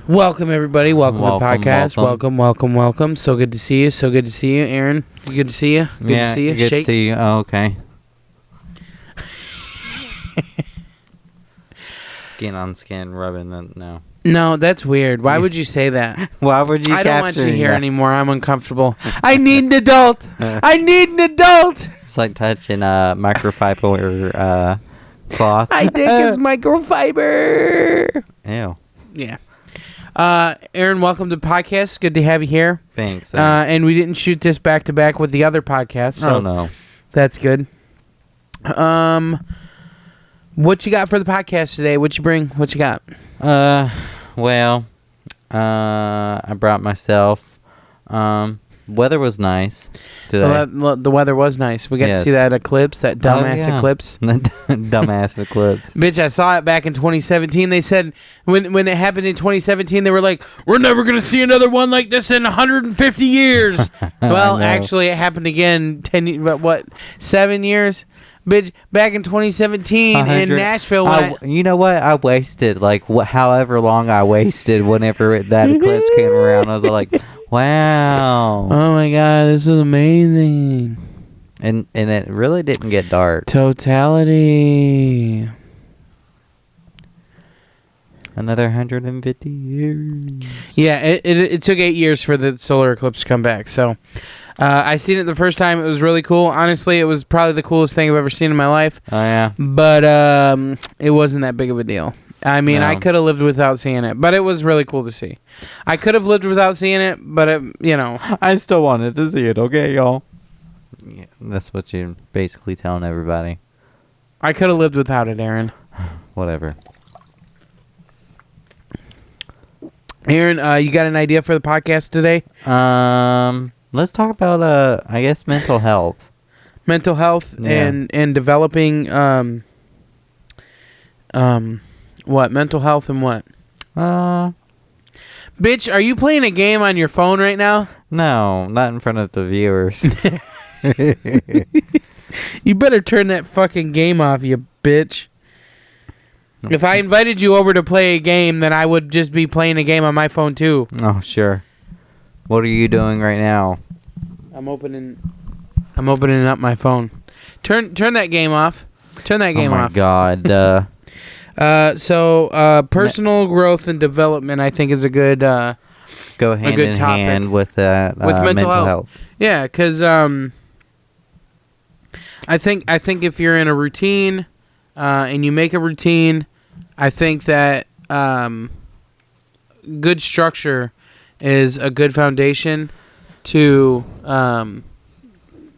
Welcome, everybody. Welcome to the podcast. welcome. Welcome. So good to see you. Aaron. Good to see you. Good to see you. Good Shake. to see you. Oh, okay. Skin on skin, rubbing the... No. No, that's weird. Why would you say that? Why would you I don't want you capture here that? anymore. I'm uncomfortable. I need an adult. I need an adult. It's like touching microfiber cloth. I think it's microfiber. Ew. Yeah. Aaron, welcome to the podcast. Good to have you here. Thanks. And we didn't shoot this back to back with the other podcast, so no. that's good. What you got for the podcast today? What you bring? What you got? Well, I brought myself. Weather was nice today. The weather was nice. We got to see Yes. that eclipse, that dumbass eclipse. Dumbass eclipse. Bitch, I saw it back in 2017. They said when it happened in 2017, they were like, "We're never gonna see another one like this in 150 years." Well, know. actually, it happened again 7 years. Bitch, back in 2017 in 100 Nashville. You know what? I wasted however long I wasted whenever that eclipse came around. I was like, wow. Oh my god, this is amazing. And it really didn't get dark. Totality. Another 150 years. Yeah, it took 8 years for the solar eclipse to come back. So, I seen it the first time. It was really cool. Honestly, it was probably the coolest thing I've ever seen in my life. Oh, yeah. But it wasn't that big of a deal. I mean, No. I could have lived without seeing it, but it was really cool to see. I could have lived without seeing it, but I still wanted to see it, okay, y'all? Yeah, that's what you're basically telling everybody. I could have lived without it, Aaron. Whatever. Aaron, you got an idea for the podcast today? Let's talk about I guess mental health. Mental health Yeah. and developing what? Mental health and what? Bitch, are you playing a game on your phone right now? No, not in front of the viewers. You better turn that fucking game off, you bitch. If I invited you over to play a game, then I would just be playing a game on my phone too. Oh, sure. What are you doing right now? I'm opening up my phone. Turn that game off. Turn that game oh my off. God. Personal growth and development, I think, is a good. Go hand good in topic. hand with that. With mental health. health. Yeah, because I think if you're in a routine, and you make a routine, I think that good structure is a good foundation to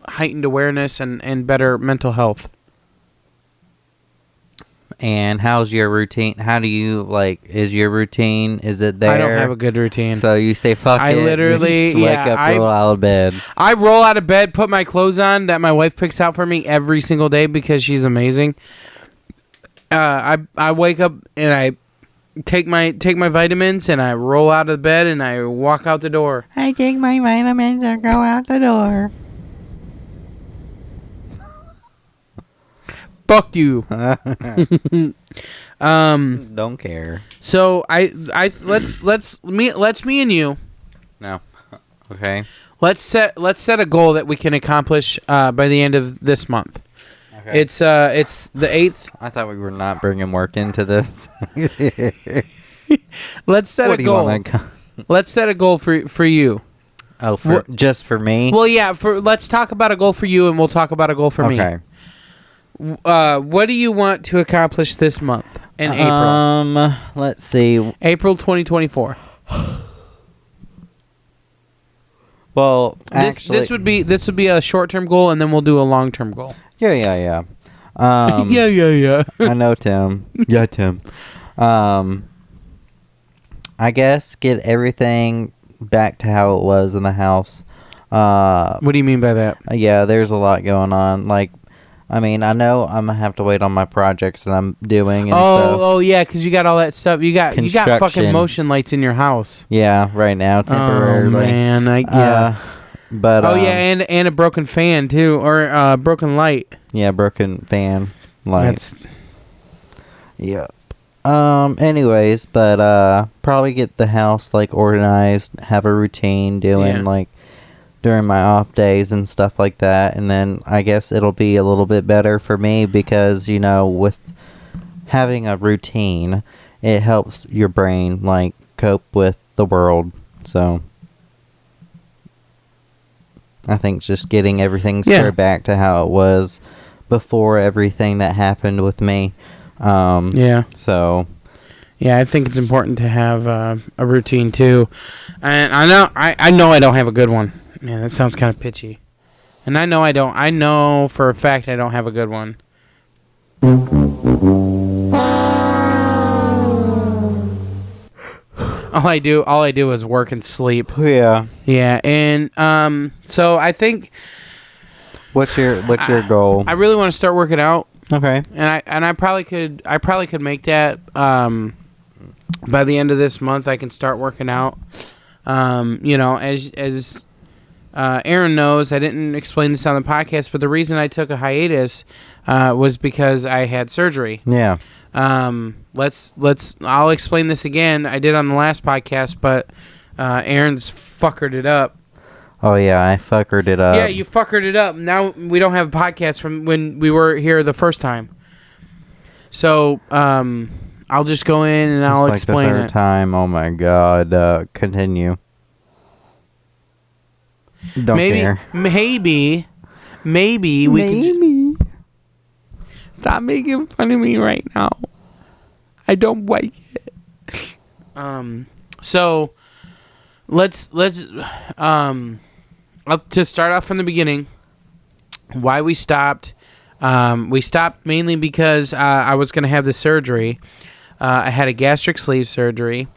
heightened awareness and better mental health. And how's your routine? How do you is your routine? Is it there? I don't have a good routine. So you say fuck I it. literally- you just wake yeah, up, roll out of bed. I roll out of bed, put my clothes on that my wife picks out for me every single day because she's amazing. I wake up and I take my vitamins and I roll out of bed and I walk out the door. I take my vitamins and go out the door. Fuck you. Don't care. So let's me and you. No. Okay. Let's set a goal that we can accomplish by the end of this month. Okay. It's the 8th. I thought we were not bringing work into this. Let's set What a do you goal. wanna Let's set a goal for you. Oh, just for me? Well, yeah. Let's talk about a goal for you, and we'll talk about a goal for me. Okay. What do you want to accomplish this month in April? Let's see. April 2024. Well, actually, this would be a short-term goal, and then we'll do a long-term goal. yeah. Yeah. I know, Tim. Yeah, Tim. I guess get everything back to how it was in the house. What do you mean by that? Yeah, there's a lot going on. I know I'm gonna have to wait on my projects that I'm doing and stuff. Oh, yeah, because you got all that stuff. You got fucking Construction. motion lights in your house. Yeah, right now temporarily. Oh man, yeah. But and a broken fan too, or broken light. yeah, broken fan light. That's Yeah. Anyways, but probably get the house like organized, have a routine doing Yeah. like during my off days and stuff like that, and then I guess it'll be a little bit better for me because with having a routine, it helps your brain like cope with the world. So I think just getting everything Yeah. squared back to how it was before everything that happened with me. Yeah. So Yeah, I think it's important to have a routine too. And I know I don't have a good one. Man, that sounds kind of pitchy. And I know I don't. I know for a fact I don't have a good one. All I do is work and sleep. yeah, Yeah, and so I think what's your goal? I really want to start working out. Okay. And I probably could make that by the end of this month. I can start working out. As Aaron knows, I didn't explain this on the podcast, but the reason I took a hiatus was because I had surgery. Yeah. I'll explain this again. I did on the last podcast, but Aaron's fuckered it up. Oh yeah, I fuckered it up. Yeah, you fuckered it up. Now we don't have a podcast from when we were here the first time. So, I'll just go in and I'll It's like explain the third it. time. Oh my god. Continue. Don't care. Maybe we can stop making fun of me right now. I don't like it. So let's I'll just start off from the beginning. Why we stopped? We stopped mainly because I was going to have the surgery. I had a gastric sleeve surgery.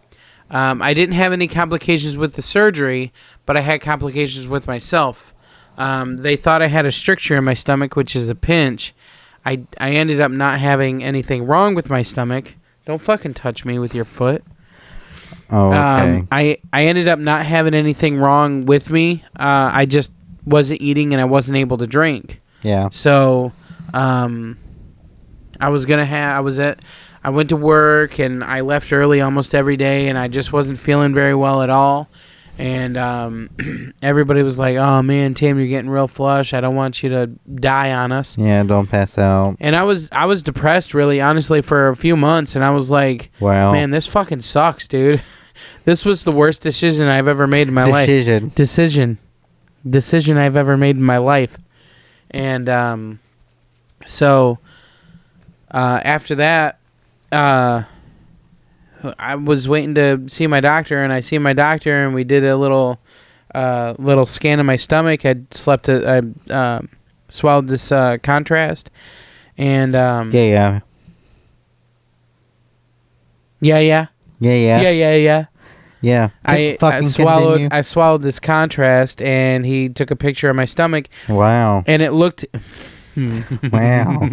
I didn't have any complications with the surgery, but I had complications with myself. They thought I had a stricture in my stomach, which is a pinch. I ended up not having anything wrong with my stomach. Don't fucking touch me with your foot. Oh, okay. I ended up not having anything wrong with me. I just wasn't eating and I wasn't able to drink. Yeah. So, I went to work and I left early almost every day and I just wasn't feeling very well at all. And everybody was like, "Oh man, Tim, you're getting real flush. I don't want you to die on us." Yeah, don't pass out. And I was depressed, really, honestly, for a few months. And I was like, Wow. "Man, this fucking sucks, dude. This was the worst decision I've ever made in my life. Decision I've ever made in my life." And so after that, I was waiting to see my doctor, and I see my doctor, and we did a little scan of my stomach. I swallowed this contrast, and Yeah. Yeah. I swallowed this contrast, and he took a picture of my stomach, Wow. and it looked Wow.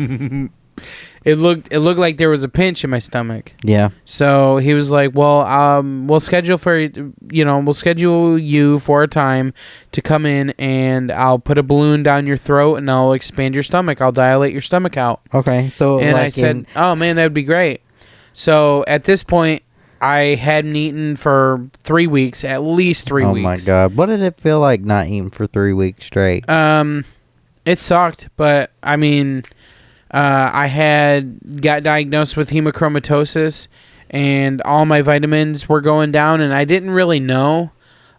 it looked like there was a pinch in my stomach. Yeah. So he was like, "Well, we'll schedule you for a time to come in, and I'll put a balloon down your throat, and I'll expand your stomach. I'll dilate your stomach out." Okay. So And like I said, "Oh man, that would be great." So at this point, I hadn't eaten for 3 weeks, at least 3 weeks. Oh my god. What did it feel like not eating for 3 weeks straight? It sucked, but I mean, I got diagnosed with hemochromatosis, and all my vitamins were going down, and I didn't really know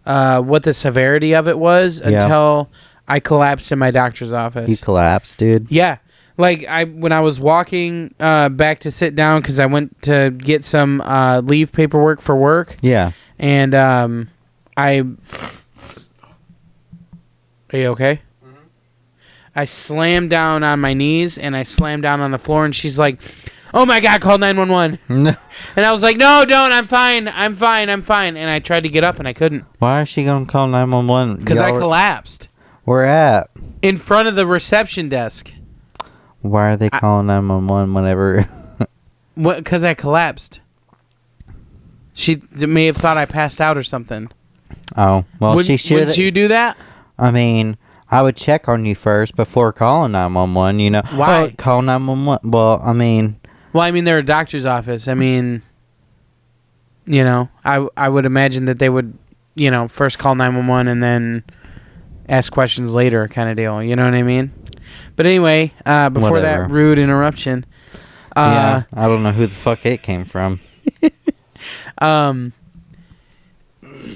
what the severity of it was until I collapsed in my doctor's office. You collapsed, dude. Yeah. Like, when I was walking back to sit down because I went to get some leave paperwork for work. Yeah. And are you okay? Mm-hmm. I slammed down on my knees and I slammed down on the floor, and she's like, "Oh my God, call 911." No. And I was like, "No, don't. I'm fine. And I tried to get up and I couldn't. Why is she gonna call 911? Because I collapsed. Where at? In front of the reception desk. Why are they calling 911 whenever? Because I collapsed. She may have thought I passed out or something. Oh, well, she should. Would you do that? I mean, I would check on you first before calling 911, Why? Oh, call 911. Well, I mean, Well, I mean, they're a doctor's office. I mean, you know, I would imagine that they would, you know, first call 911 and then ask questions later, kind of deal. You know what I mean? But anyway, before Whatever. that rude interruption, Yeah, I don't know who the fuck it came from.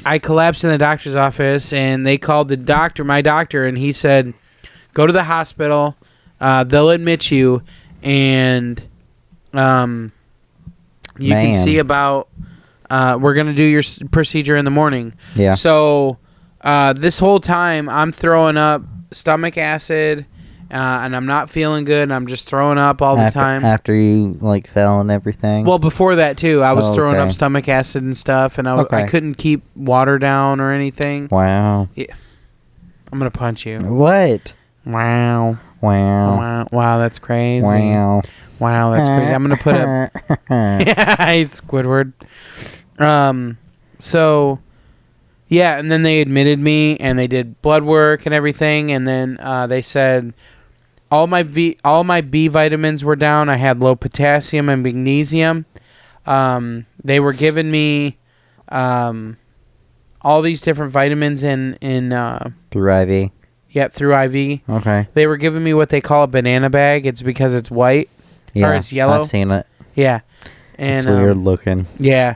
I collapsed in the doctor's office, and they called my doctor, and he said, "Go to the hospital. They'll admit you, and you can Man. see about. We're gonna do your procedure in the morning." Yeah. So this whole time, I'm throwing up stomach acid, and I'm not feeling good, and I'm just throwing up all the time. After you like fell and everything. Well, before that too, I was throwing okay. up stomach acid and stuff, and I Okay. couldn't keep water down or anything. Wow. I'm gonna punch you. What? Wow. Wow. Wow. Wow, that's crazy. Wow. Wow, that's crazy. I'm gonna put a yeah, Squidward. So yeah, and then they admitted me, and they did blood work and everything, and then they said all my B vitamins were down. I had low potassium and magnesium. They were giving me all these different vitamins in Through IV. yeah, through IV. Okay. They were giving me what they call a banana bag. It's because it's white. Yeah. Or it's yellow. I've seen it. Yeah. And It's weird looking. yeah.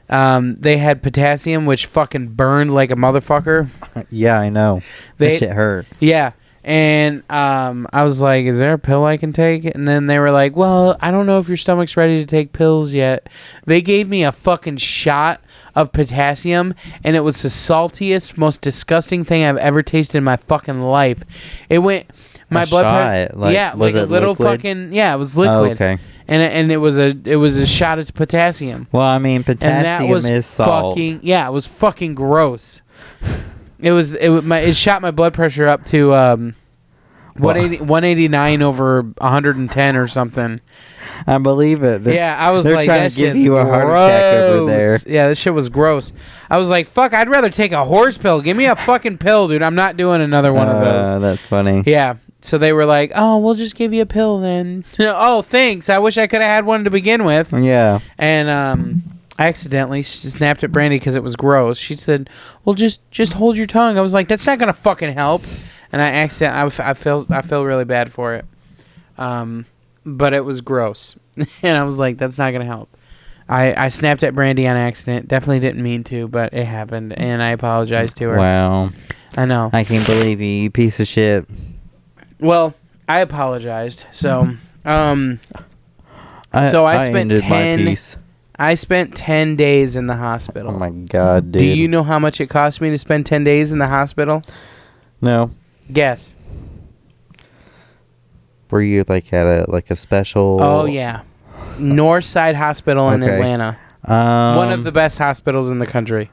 They had potassium, which fucking burned like a motherfucker. Yeah, I know. They- That shit hurt. Yeah. And I was like, is there a pill I can take? And then they were like, well, I don't know if your stomach's ready to take pills yet. They gave me a fucking shot of potassium, and it was the saltiest, most disgusting thing I've ever tasted in my fucking life. It went... My A blood shot? pressure... Like, yeah, was like a it little liquid? fucking... Yeah, it was liquid. Oh, okay. And it was a shot of potassium. Well, I mean, And that potassium was is salt. fucking... Yeah, it was fucking gross. It shot my blood pressure up to 189 over 110 or something. I believe it. Yeah, I was they're like, trying that to give shit's you a heart attack over there. gross. Yeah, this shit was gross. I was like, fuck, I'd rather take a horse pill. Give me a fucking pill, dude. I'm not doing another one of those. That's funny. Yeah. So they were like, oh, we'll just give you a pill then. Oh, thanks. I wish I could have had one to begin with. Yeah. And I accidentally snapped at Brandy because it was gross. She said, well, just hold your tongue. I was like, that's not going to fucking help. And I feel really bad for it. But it was gross. And I was like, that's not going to help. I snapped at Brandy on accident. Definitely didn't mean to, but it happened. And I apologized to her. Wow. I know. I can't believe you piece of shit. Well, I apologized. So, I I spent ended my 10 piece. I spent 10 days in the hospital. Oh my god, dude. Do you know how much it cost me to spend 10 days in the hospital? No. Guess. Were you like at a special? Oh yeah. Northside Hospital in Okay. Atlanta. One of the best hospitals in the country.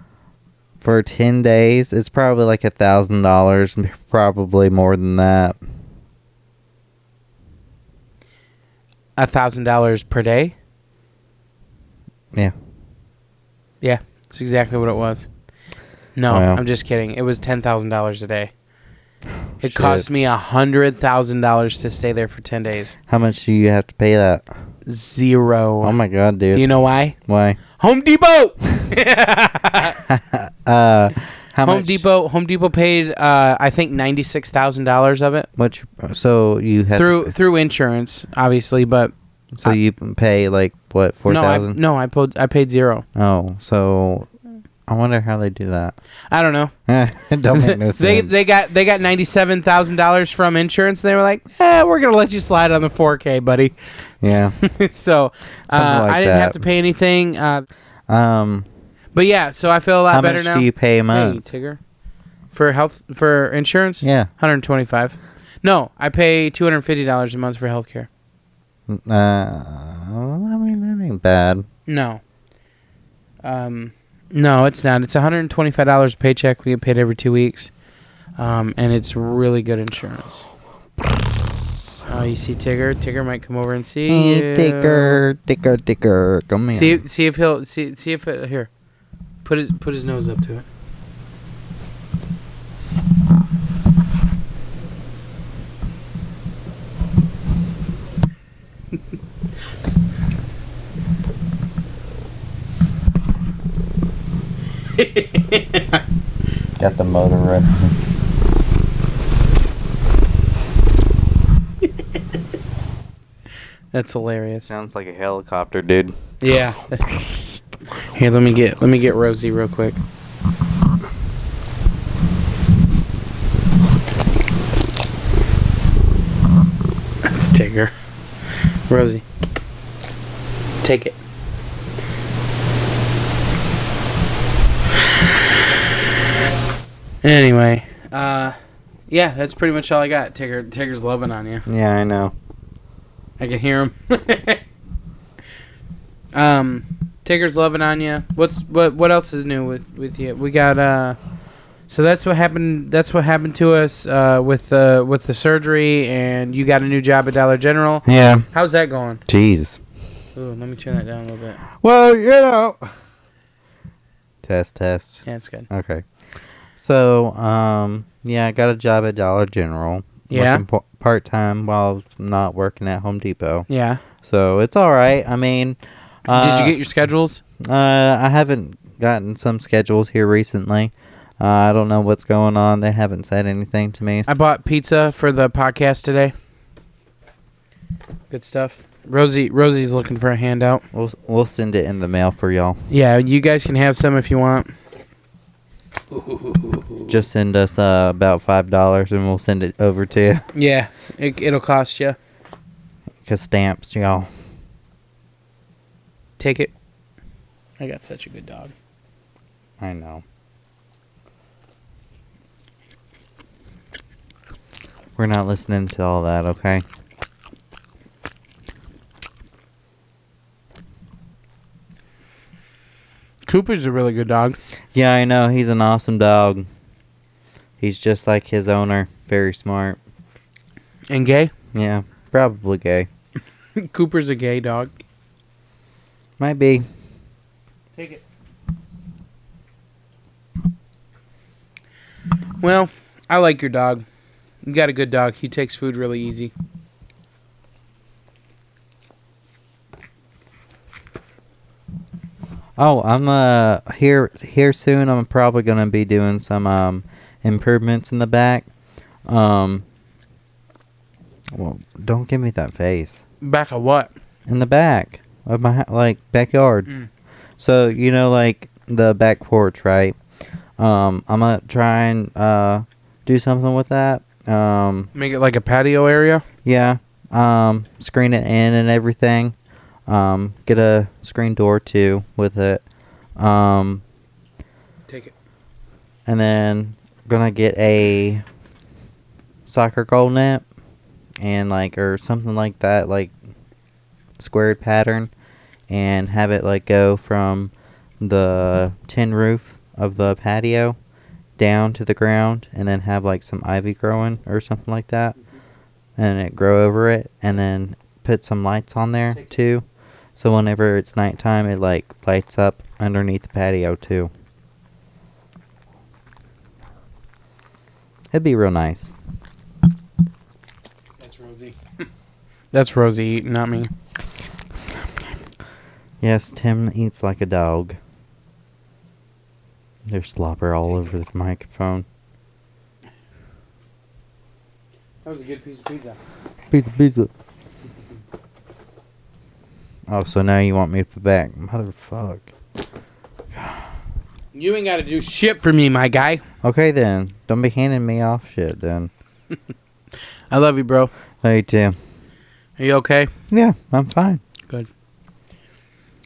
For 10 days, it's probably like $1,000, probably more than that. $1,000 per day? Yeah. Yeah, that's exactly what it was. No, Wow. I'm just kidding. It was $10,000 a day. It Shit. cost me $100,000 to stay there for 10 days. How much do you have to pay that? Zero. Oh my god, dude. Do you know why? Why? Home Depot. How Home much? Depot paid I think $96,000 of it So you had through insurance, obviously, but so you pay like what, 4,000? I paid zero. Oh, so I wonder how they do that. I don't know. It don't make no sense. They got $97,000 from insurance. And they were like, we're gonna let you slide on the 4K, buddy. Yeah. So Something like I didn't have that. to pay anything. Um. But yeah, so I feel a lot How better much now. do you pay a Hey, month? Tigger, for insurance? Yeah. 125. No, I pay $250 a month for healthcare. I mean that ain't bad. No. No, it's not. It's $125 a paycheck. We get paid every 2 weeks. And it's really good insurance. Oh, you see Tigger? Tigger might come over and see you. Tigger, come here. See if he'll see if it, here. Put his nose up to it. Got the motor running. That's hilarious. Sounds like a helicopter, dude. Yeah. Here, let me get Rosie real quick. Take her. Rosie. Take it. Anyway, yeah, that's pretty much all I got. Tigger's loving on you. Yeah, I know. I can hear him. Tigger's loving on you. What else is new with you? We got so that's what happened. That's what happened to us with the surgery, and you got a new job at Dollar General. Yeah. How's that going? Jeez. Ooh, let me turn that down a little bit. Well, you know. Test. Yeah, it's good. Okay. So, yeah, I got a job at Dollar General. Yeah. Working part-time while not working at Home Depot. Yeah. So, it's all right. I mean... Did you get your schedules? I haven't gotten some schedules here recently. I don't know what's going on. They haven't said anything to me. I bought pizza for the podcast today. Good stuff. Rosie's looking for a handout. We'll send it in the mail for y'all. Yeah, you guys can have some if you want. Just send us about $5 and we'll send it over to you. Yeah, it'll cost you. 'Cause stamps, y'all. Take it. I got such a good dog. I know. We're not listening to all that, okay? Cooper's a really good dog. Yeah, I know. He's an awesome dog. He's just like his owner. Very smart. And gay? Yeah, probably gay. Cooper's a gay dog. Might be. Take it. Well, I like your dog. You got a good dog. He takes food really easy. Oh, I'm here soon. I'm probably gonna be doing some improvements in the back. Well, don't give me that face. Back of what? In the back of my backyard. Mm. So you know, like the back porch, right? I'm gonna try and do something with that. Make it like a patio area? Yeah. Screen it in and everything. Get a screen door too with it. Take it. And then gonna get a soccer goal net and or something like that, like squared pattern, and have it go from the tin roof of the patio down to the ground, and then have some ivy growing or something like that, and it grow over it, and then put some lights on there too, so whenever it's nighttime it lights up underneath the patio too. It'd be real nice. That's Rosie. That's Rosie eating, not me. Yes, Tim eats like a dog. There's slobber all over the microphone. That was a good piece of pizza. Pizza. Oh, so now you want me to put back? Motherfuck. You ain't got to do shit for me, my guy. Okay then. Don't be handing me off shit then. I love you, bro. Hey, Tim. Are you okay? Yeah, I'm fine. Good.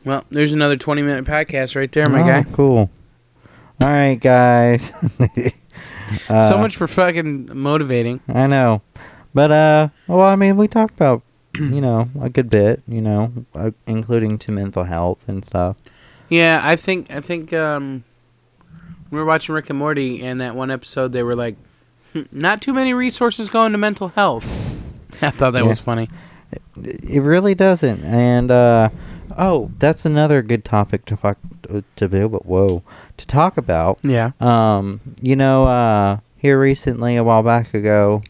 Well, there's another 20-minute podcast right there, my guy. Cool. All right, guys. So much for fucking motivating. I know. But, well, I mean, we talked about, a good bit, including to mental health and stuff. Yeah, I think we were watching Rick and Morty, and that one episode they were like, not too many resources going to mental health. I thought that was funny. It really doesn't. And that's another good topic to talk about. Yeah. Here recently, a while back ago,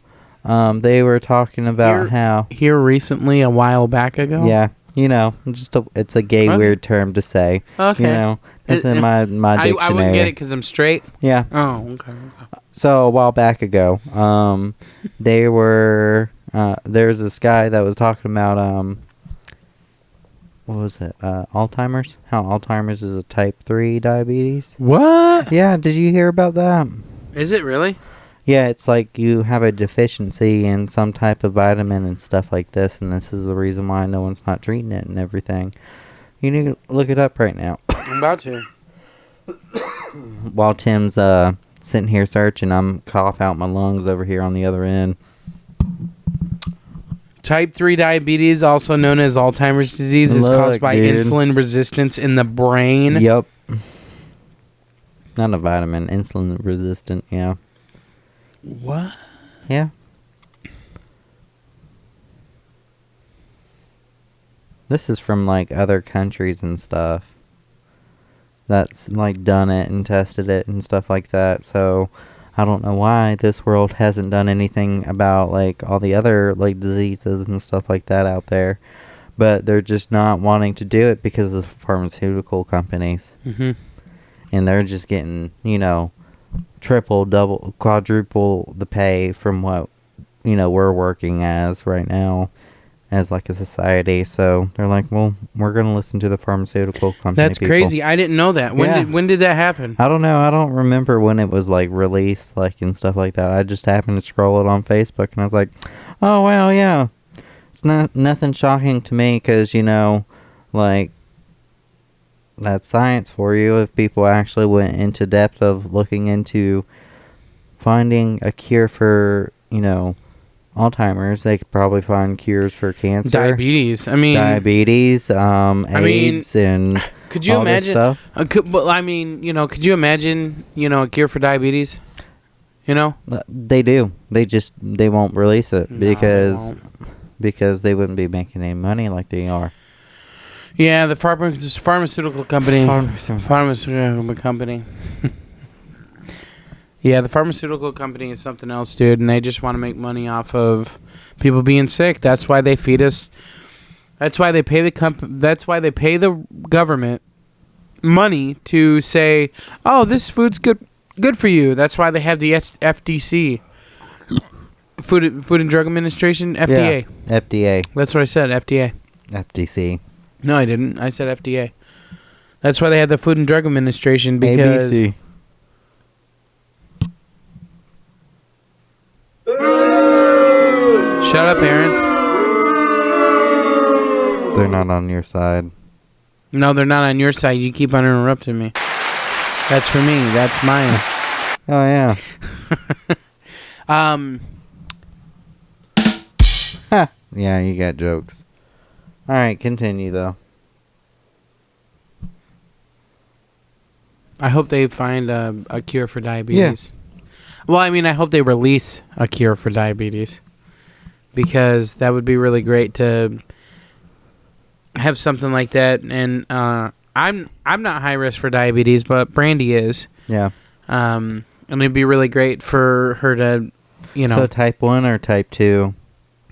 they were talking about how Here recently, a while back ago? yeah, You know, it's a gay Okay. weird term to say. Okay. You know, it's in my dictionary. I wouldn't get it because I'm straight. Yeah. Oh, okay. So a while back ago, they were there's this guy that was talking about what was it? Alzheimer's. How Alzheimer's is a type 3 diabetes. What? Yeah, did you hear about that? Is it really? Yeah, it's like you have a deficiency in some type of vitamin and stuff like this, and this is the reason why no one's not treating it and everything. You need to look it up right now. I'm about to. While Tim's sitting here searching, I'm cough out my lungs over here on the other end. Type 3 diabetes, also known as Alzheimer's disease, is Look, caused by dude. insulin resistance in the brain. Yep. Not a vitamin, insulin resistant, yeah. What? Yeah. This is from like other countries and stuff. That's like done it and tested it and stuff like that. So I don't know why this world hasn't done anything about like all the other like diseases and stuff like that out there. But they're just not wanting to do it because of the pharmaceutical companies. Mm-hmm. And they're just getting, you know, triple, double, quadruple the pay from what, you know, we're working as right now as like a society. So they're like, well, we're going to listen to the pharmaceutical company That's people. crazy. I didn't know that. Yeah. When did that happen? I don't know. I don't remember when it was like released, like and stuff like that. I just happened to scroll it on Facebook and I was like, oh, well, yeah. It's nothing shocking to me because, you know, like, that's science for you. If people actually went into depth of looking into finding a cure for, you know, Alzheimer's, they could probably find cures for cancer, Diabetes. AIDS, and Could you all this imagine? stuff. Could you imagine, a cure for diabetes? You know? They do. They won't release it No, they won't. because they wouldn't be making any money like they are. Yeah, the pharmaceutical company. Pharmaceutical company. Yeah, the pharmaceutical company is something else, dude, and they just want to make money off of people being sick. That's why they feed us. That's why they pay the government money to say, "Oh, this food's good for you." That's why they have the FDC, Food and Drug Administration, FDA. Yeah, FDA. That's what I said, FDA. FDC. No, I didn't. I said FDA. That's why they had the Food and Drug Administration because ABC. Shut up, Aaron. They're not on your side. No, they're not on your side. You keep on interrupting me. That's for me. That's mine. Oh yeah. Yeah, you got jokes. All right, continue though. I hope they find a cure for diabetes. Well, I hope they release a cure for diabetes because that would be really great to have something like that. And I'm not high risk for diabetes, but Brandy is. Yeah. And it'd be really great for her to, So type 1 or type 2?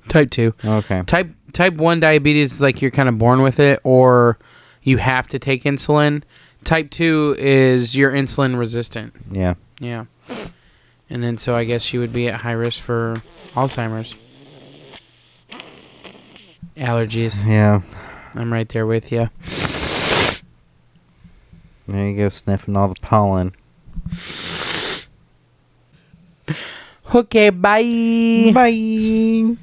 Type 2. Okay. Type 1 diabetes is like you're kind of born with it or you have to take insulin. Type 2 is you're insulin resistant. Yeah. Yeah. And then so I guess she would be at high risk for Alzheimer's. Allergies. Yeah. I'm right there with you. There you go, sniffing all the pollen. Okay, bye. Bye.